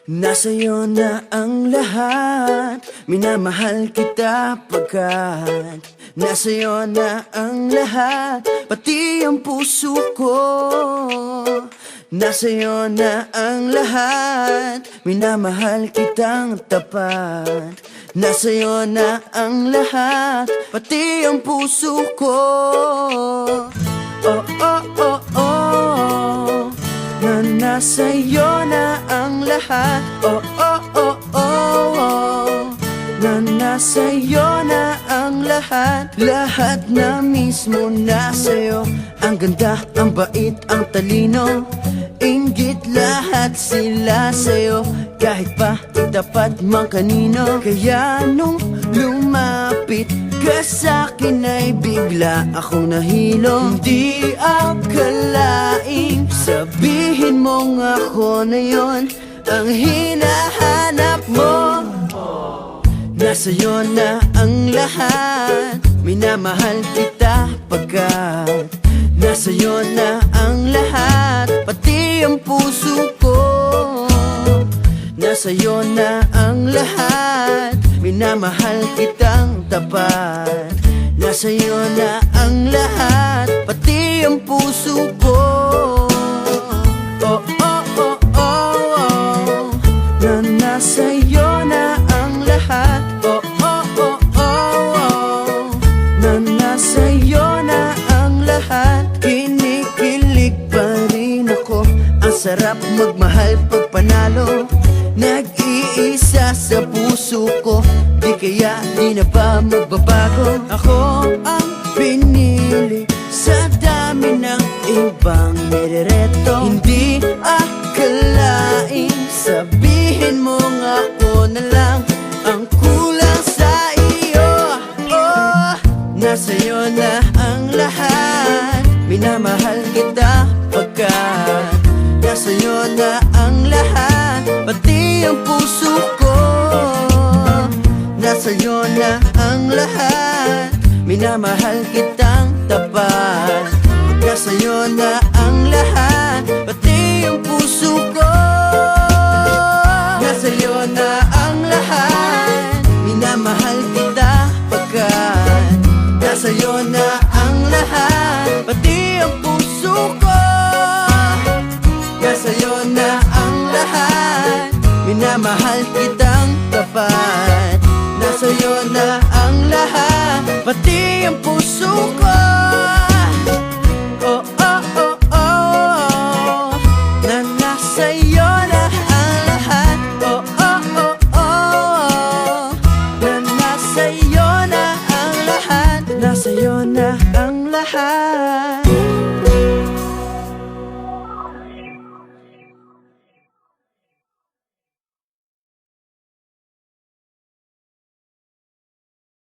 Nasa'yo na ang lahat, minamahal kita pagkat nasa'yo na ang lahat, pati ang puso ko. Nasa'yo na ang lahat, minamahal kitang tapat. Nasa'yo na ang lahat, pati ang puso ko. Oh, oh, oh, oh, na nasa'yo na ang lahat. Oh, oh, oh, oh, oh, na nasa'yo na ang lahat. Lahat na mismo nasa'yo. Ang ganda, ang bait, ang talino, inggit lahat sila sa'yo. Kahit pa itapat mang kanino. Kaya nung lumapit ka sa'kin ay bigla akong nahilo. Hindi akalaing sabihin mong ako na yon ang hinahanap mo. Nasa'yo na ang lahat, minamahal kita pagkat nasa'yo na ang lahat, pati ang puso ko. Nasa'yo na ang lahat, minamahal kitang tapat. Nasa'yo na ang lahat, pati ang puso ko. Oh, oh, oh, oh, oh, na nasa'yo na ang lahat. Oh, oh, oh, oh, oh, na nasa'yo na ang lahat. Kinikilig pa rin ako, ang sarap magmahal pag panalo. Nag-iisa sa puso ko, di kaya di na ba magbabago? Ako ang pinili sa dami ng ibang nirereto. Hindi akalaing sabihin mong ako na lang ang kulang sa iyo. Oh, nasa'yo na ang lahat, minamahal kita pagkat nasa'yo na ang lahat, pati ang puso ko. Nasa'yo na ang lahat, minamahal kitang tapat. Nasa'yo na ang lahat, pati ang puso ko. Nasa'yo na ang lahat, minamahal kita pagkat nasa'yo na ang lahat, pati ang puso ko. Nasa'yo na ang lahat, minamahal kitang tapat. Nasa'yo na ang lahat, pati ang puso ko. Oh, oh, oh, oh, na nasa'yo na ang lahat. Oh, oh, oh, oh, na nasa'yo na ang lahat. Nasa'yo na ang lahat.